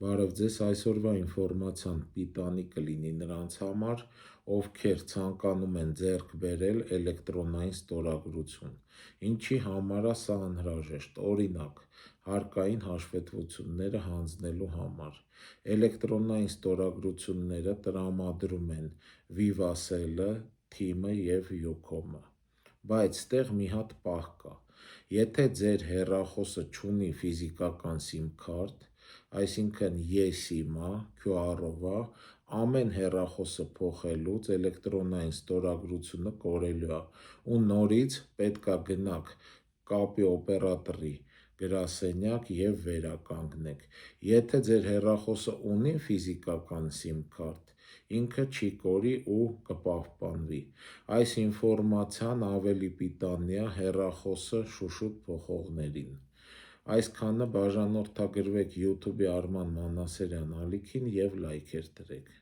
Բարև ձեզ, այսօրվա ինֆորմացիան պիտանի կլինի նրանց համար, ովքեր ցանկանում են ձեռք բերել էլեկտրոնային ստորագրություն։ Ինչի համար է սա անհրաժեշտ, օրինակ, հարկային հաշվետվությունները հանձնելու համար։ Էլեկտրոնային ստորագրությունները տրամադրում են Vivacell-ը, TIM-ը և Ucom-ը։ Բայց ստեղ մի հատ պահ կա։ Եթե ձեր հեռախոսը չունի ֆիզիկական SIM-քարտ, այսինքն eSIM-ա, QR-ով է, ամեն հեռախոսը փոխելուց էլեկտրոնային ստորագրությունը կորելու է ու նորից պետք է գնաք կապի օպերատորի գրասենյակ և վերականգնեք։ Եթե ձեր հեռախոսը ունի ֆիզիկական SIM-քարտ, ինքը չի կորի ու կպահպանվի։ Այս ինֆորմացիան ավելի պիտանի է հեռախոսը շուշուտ փոխողներին։ Այսքանը, բաժանորդագրվեք YouTube-ի Արման Մանասարյան ալիքին և լայքեր դրեք։